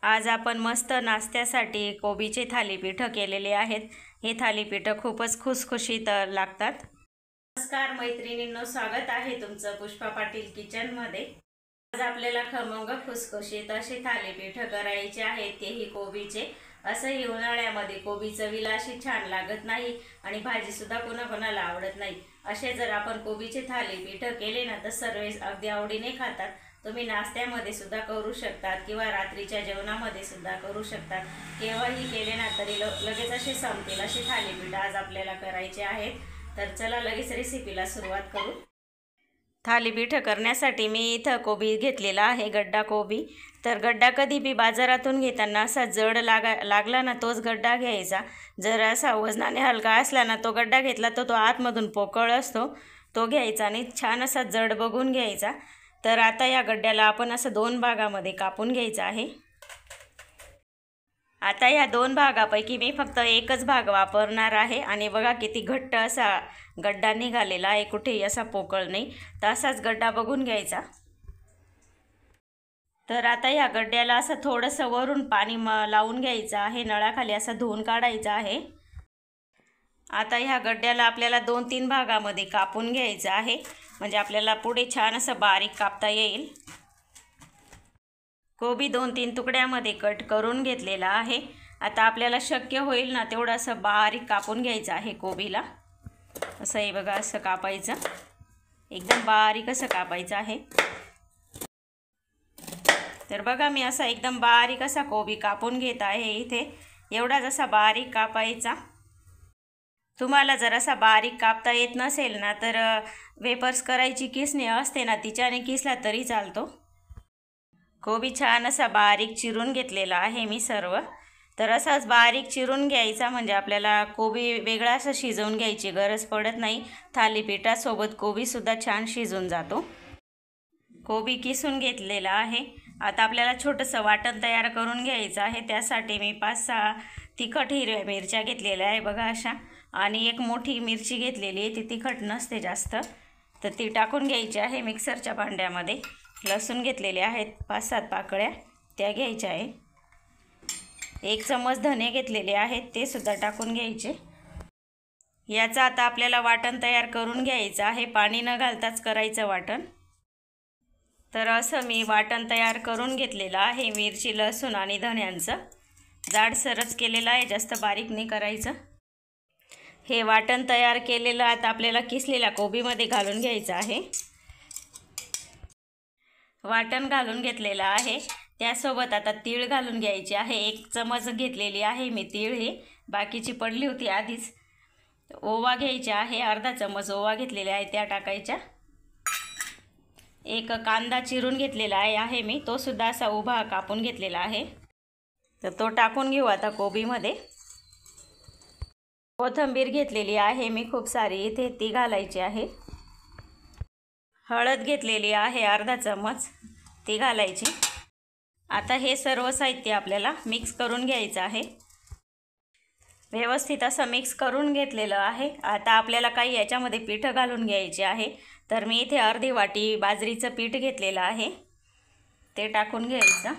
आज आपण मस्त नाश्त्यासाठी कोबीचे थालीपीठ केलेले आहेत। हे थालीपीठ खूपच खुसखुशीत लागतात। नमस्कार मैत्रिणींनो, स्वागत आहे तुमचं पुष्पा पाटील किचन मध्ये। आज आपल्याला खमंग खुसखुशीत असे थालीपीठ करायचे आहेत, तेही कोबीचे। असंही उन्हाळ्यामध्ये कोबी चवीला अशी छान लागत नाही आणि भाजी सुद्धा कोणाकोणाला आवडत नाही। असे जर आपण कोबीचे थालीपीठ केले ना तर सर्व अगदी आवडीने खातात। तुम्ही नाश्त्यामध्ये सुद्धा करू शकतात किंवा रात्रीच्या जेवणामध्ये सुद्धा करू शकतात। केव्हाही केले ना तरी लगेच असे संपतील असे थालीपीठ आज आपल्याला करायचे आहेत। तर चला लगेच रेसिपीला सुरुवात करू। थालीपीठ करण्यासाठी मी इथं कोबी घेतलेला आहे, गड्डा कोबी। तर गड्डा कधी बी बाजारातून घेताना असा जड लागला ना तोच गड्डा घ्यायचा। जर असा वजनाने हलका असला ना तो गड्डा घेतला तर तो आतमधून पोकळ असतो, तो घ्यायचा आणि छान असा जड बघून घ्यायचा। तर आता या गड्ड्याला आपण असं 2 भागामध्ये कापून घ्यायचं आहे। आता या 2 भागापैकी मी फक्त एकच भाग वापरणार आहे आणि बघा किती घट्ट असा गड्डा निघालेला आहे, कुठेही असा पोकळ नाही। तसाच गड्डा बघून घ्यायचा। तर आता या गड्ड्याला असं थोडंसं वरून पाणी लावून घ्यायचं आहे, नळाखाली असं धुवून काढायचं आहे। आता ह्या गड्ड्याला आपल्याला 2-3 भागामध्ये कापून घ्यायचं आहे, म्हणजे आपल्याला पुढे छान असं बारीक कापता येईल। कोबी 2-3 तुकड्यामध्ये कट करून घेतलेला आहे। आता आपल्याला शक्य होईल ना तेवढं असं बारीक कापून घ्यायचं आहे कोबीला। असं हे बघा, असं कापायचं, एकदम बारीक असं कापायचं आहे। तर बघा मी असा एकदम बारीक असा कोबी कापून घेत आहे इथे। एवढा जसा बारीक कापायचा। तुम्हाला जर असा बारीक कापता येत नसेल ना तर वेपर्स करायची किसणी असते ना तिच्याने किसला तरी चालतो। कोबी छान असा बारीक चिरून घेतलेला आहे मी सर्व। तर असाच बारीक चिरून घ्यायचा, म्हणजे आपल्याला कोबी वेगळा असं शिजवून घ्यायची गरज पडत नाही। थालीपीठासोबत कोबीसुद्धा छान शिजून जातो। कोबी किसून घेतलेला आहे। आता आपल्याला छोटंसं वाटण तयार करून घ्यायचं आहे। त्यासाठी मी 5-6 तिखट हिरव्या मिरच्या घेतलेल्या आहे बघा अशा, आणि एक मोठी मिरची घेतलेली आहे, ती तिखट नसते जास्त, तर ती टाकून घ्यायची आहे मिक्सरच्या भांड्यामध्ये। लसूण घेतलेले आहेत 5-7 पाकळ्या, त्या घ्यायच्या आहे। 1 चमच धने घेतलेले आहेत, ते सुद्धा टाकून घ्यायचे। याचं आता आपल्याला वाटण तयार करून घ्यायचं आहे, पाणी न घालताच करायचं वाटण। तर असं मी वाटण तयार करून घेतलेलं आहे, मिरची लसूण आणि धण्यांचं जाडसरच केलेलं आहे, जास्त बारीक नाही करायचं। हे वाटण तयार केलेलं आता आपल्याला किसलेल्या कोबीमध्ये घालून घ्यायचं आहे। वाटण घालून घेतलेलं आहे, त्यासोबत आता तीळ घालून घ्यायची आहे। 1 चमच घेतलेली आहे मी तीळ, ही बाकीची पडली होती आधीच। ओवा घ्यायचा आहे, अर्धा चमच ओवा घेतलेला आहे, त्या टाकायच्या। 1 कांदा चिरून घेतलेला आहे मी, तो सुद्धा असा उभा कापून घेतलेला आहे, तर तो टाकून घेऊ आता कोबीमध्ये। कोथिंबीर घेतलेली आहे मी खूप सारी इथे, ती घालायची आहे। हळद घेतलेली आहे अर्धा चमच, ती घालायची। आता हे सर्व साहित्य आपल्याला मिक्स करून घ्यायचं आहे। व्यवस्थित असं मिक्स करून घेतलेलं आहे। आता आपल्याला काही याच्यामध्ये पीठ घालून घ्यायचे आहे। तर मी इथे अर्धी वाटी बाजरीचं पीठ घेतलेलं आहे, ते टाकून घ्यायचं।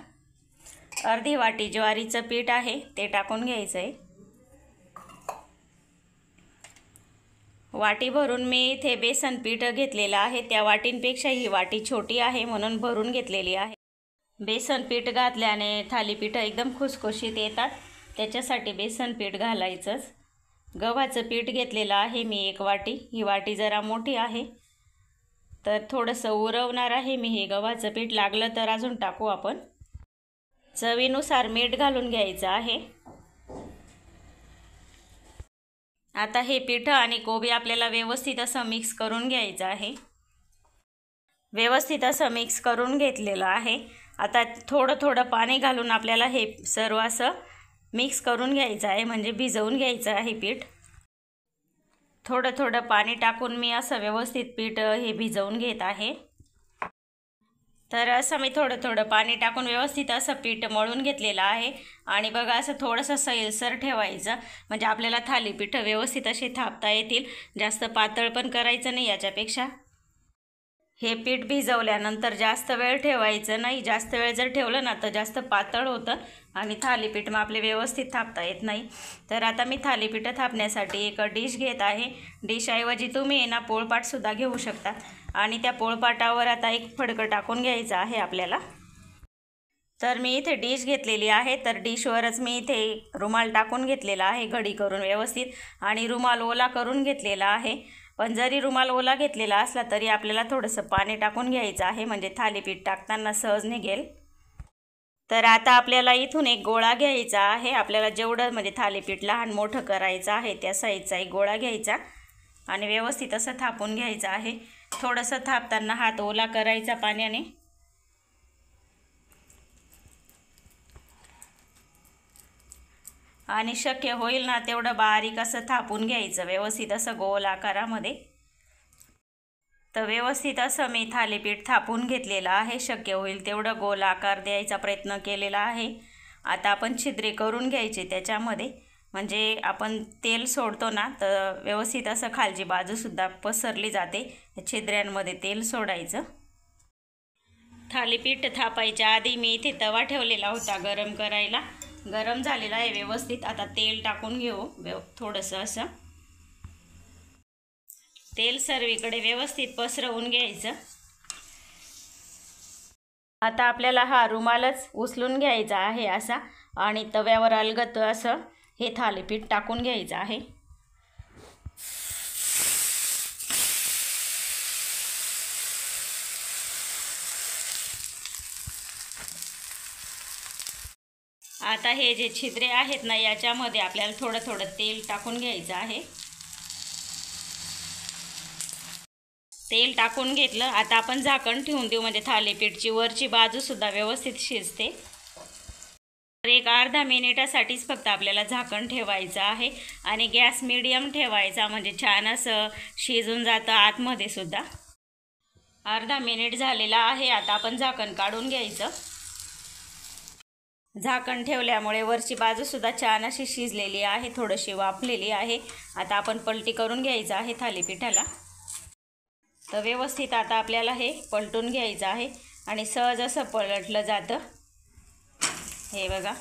अर्धी वाटी ज्वारीचं पीठ आहे, ते टाकून घ्यायचं आहे। वाटी भरून मी इथे बेसन पीठ घेतलेलं आहे, त्या वाटींपेक्षा ही वाटी छोटी आहे म्हणून भरून घेतलेली आहे। बेसन पीठ घातल्याने थालीपीठ एकदम खुसखुशीत येतात, त्याच्यासाठी बेसन पीठ घालायचंच। गव्हाचं पीठ घेतलेलं आहे मी 1 वाटी, ही वाटी जरा मोठी आहे, तर थोडंसं उरवणार आहे मी हे गव्हाचं पीठ, लागलं तर अजून टाकू आपण। चवीनुसार मीठ घालून घ्यायचं आहे। आता हे पीठ आणि कोबी आपल्याला व्यवस्थित असं मिक्स करून घ्यायचं आहे। व्यवस्थित असं मिक्स करून घेतलेलं आहे। आता थोडं थोडं पाणी घालून आपल्याला हे सर्व असं मिक्स करून घ्यायचं आहे, म्हणजे भिजवून घ्यायचं आहे पीठ। थोडं थोडं पाणी टाकून मी असं व्यवस्थित पीठ हे भिजवून घेत आहे। तर असं मी थोडं थोडं पाणी टाकून व्यवस्थित असं पीठ मळून घेतलेलं आहे। आणि बघा असं थोडंसं सैलसर ठेवायचं, म्हणजे आपल्याला थालीपीठ व्यवस्थित असे थापता येतील। जास्त पातळ पण करायचं नाही याच्यापेक्षा। हे पीठ भिजवल्यानंतर जास्त वेळ ठेवायचं नाही. जास्त वेळ जर ठेवलं ना तर जास्त पातळ होतं आणि थालीपीठ मग आपले व्यवस्थित थापता येत नाही. तर आता मी थालीपीठ थापण्यासाठी एक डिश घेत आहे. डिशऐवजी तुम्ही ना पोळपाटसुद्धा घेऊ शकता. आणि त्या पोळपाटावर आता एक फडकं टाकून घ्यायचं आहे आपल्याला. तर मी इथे डिश घेतलेली आहे. तर डिशवरच मी इथे रुमाल टाकून घेतलेला आहे घडी करून व्यवस्थित, आणि रुमाल ओला करून घेतलेला आहे. पण जरी रुमाल ओला घेतलेला असला तरी आपल्याला थोडंसं पाणी टाकून घ्यायचं आहे, म्हणजे थालीपीठ टाकताना सहज निघेल. तर आता आपल्याला इथून एक गोळा घ्यायचा आहे. आपल्याला जेवढं म्हणजे थालीपीठ लहान मोठं करायचं आहे त्या साईजचा एक गोळा घ्यायचा आणि व्यवस्थित असं थापून घ्यायचं आहे. थोडंसं थापताना हात ओला करायचा पाण्याने. आणि शक्य होईल ना तेवढं बारीक असं थापून घ्यायचं व्यवस्थित असं गोल आकारामध्ये. तर व्यवस्थित असं मी थालीपीठ थापून घेतलेलं आहे. शक्य होईल तेवढं गोल आकार द्यायचा प्रयत्न केलेला आहे. आता आपण छिद्रे करून घ्यायचे त्याच्यामध्ये, म्हणजे आपण तेल सोडतो ना तर व्यवस्थित असं खालची बाजूसुद्धा पसरली जाते. छिद्र्यांमध्ये तेल सोडायचं. थालीपीठ थापायच्या आधी मी इथे तवा ठेवलेला होता गरम करायला. गरम झालेला आहे व्यवस्थित. आता तेल टाकून घेऊ थोडंसं असं. तेल सर्वीकडे व्यवस्थित पसरवून घ्यायचं. आता आपल्याला हा रुमालच उचलून घ्यायचा आहे असा, आणि तव्यावर अलगद असं हे थालीपीठ टाकून घ्यायचं आहे. आता हे जे छिद्रे आहेत ना याच्यामध्ये आपल्याला थोडं थोडं तेल टाकून घ्यायचं आहे. तेल टाकून घेतलं. आता आपण झाकण ठेवून देऊ, म्हणजे थालीपीठची वरची बाजूसुद्धा व्यवस्थित शिजते. तर एक अर्धा मिनिटासाठीच फक्त आपल्याला झाकण ठेवायचं आहे आणि गॅस मीडियम ठेवायचा, म्हणजे छान असं शिजून जातं आतमध्ये सुद्धा. अर्धा मिनिट झालेला आहे. आता आपण झाकण काढून घ्यायचं. झाकण ठेवल्यामुळे वरची बाजूसुद्धा छान अशी शिजलेली आहे, थोडीशी वाफलेली आहे. आता आपण पलटी करून घ्यायचं आहे थालीपीठाला. तर व्यवस्थित आता आपल्याला हे पलटून घ्यायचं आहे आणि सहज असं पलटलं जातं. हे बघा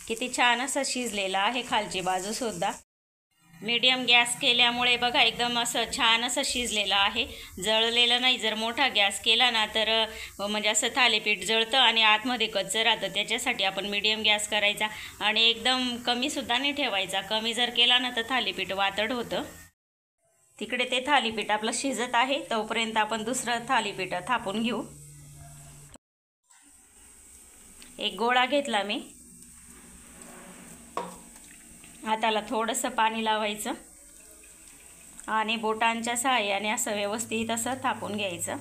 किती छान असं शिजलेलं आहे खालची बाजूसुद्धा. मीडियम गॅस केल्यामुळे बघा एकदम असं छान असं शिजलेलं आहे, जळलेलं नाही. जर मोठा गॅस केला ना तर म्हणजे असं थालीपीठ जळतं आणि आतमध्ये कच्चं राहतं. त्याच्यासाठी आपण मीडियम गॅस करायचा आणि एकदम कमीसुद्धा नाही ठेवायचा. कमी जर केला ना तर थालीपीठ वातड होतं. तिकडे ते थालीपीठ आपलं शिजत आहे, तोपर्यंत आपण दुसरं थालीपीठ थापून घेऊ. एक गोळा घेतला मी. हाताला थोडंसं पाणी लावायचं आणि बोटांच्या सहाय्याने असं व्यवस्थित असं थापून घ्यायचं.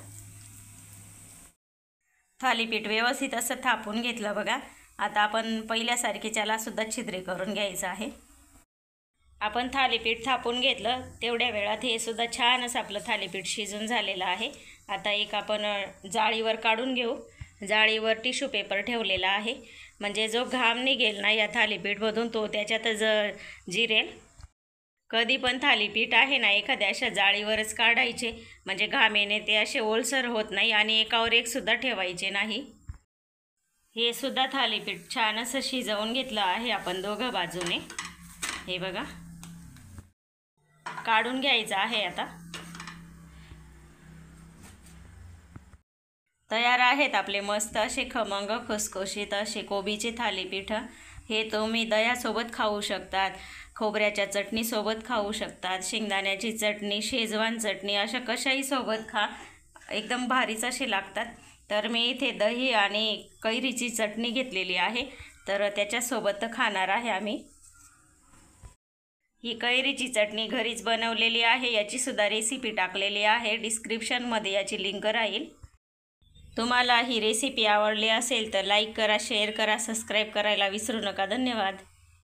थालीपीठ व्यवस्थित असं थापून घेतलं बघा. आता आपण पहिल्यासारखीच्याला सुद्धा छिद्रे करून घ्यायचं आहे. आपण थालीपीठ थापून घेतलं तेवढ्या वेळात हे सुद्धा छान असं आपलं थालीपीठ शिजून झालेलं आहे. आता एक आपण जाळीवर काढून घेऊ. जाळीवर टिश्यू पेपर ठेवलेला आहे, म्हणजे जो घाम निघेल ना या थालीपीठमधून तो त्याच्यातच जिरेल. कधी पण थालीपीठ आहे ना एखाद्या अशा जाळीवरच काढायचे, म्हणजे घाम येणे ते असे ओलसर होत नाही आणि एकावर एक सुद्धा ठेवायचे नाही. हे सुद्धा थालीपीठ छान असं शिजवून घेतलं आहे आपण दोघं बाजूने. हे बघा काढून घ्यायचं आहे. आता तयार आहेत आपले मस्त असे खमंग खुसखुशीत असे कोबीचे थालीपीठ. हे तुम्ही दह्यासोबत खाऊ शकतात, खोबऱ्याच्या चटणीसोबत खाऊ शकतात, शेंगदाण्याची चटणी, शेजवान चटणी, अशा कशाही सोबत खा, एकदम भारीच असे लागतात. तर मी इथे दही आणि कैरीची चटणी घेतलेली आहे, तर त्याच्यासोबत खाणार आहे आम्ही. ही कैरीची चटणी घरीच बनवलेली आहे. याचीसुद्धा रेसिपी टाकलेली आहे डिस्क्रिप्शनमध्ये, याची लिंक राहील. तुम्हाला ही रेसिपी आवडली असेल तर लाईक करा, शेअर करा, सबस्क्राईब करायला विसरू नका. धन्यवाद.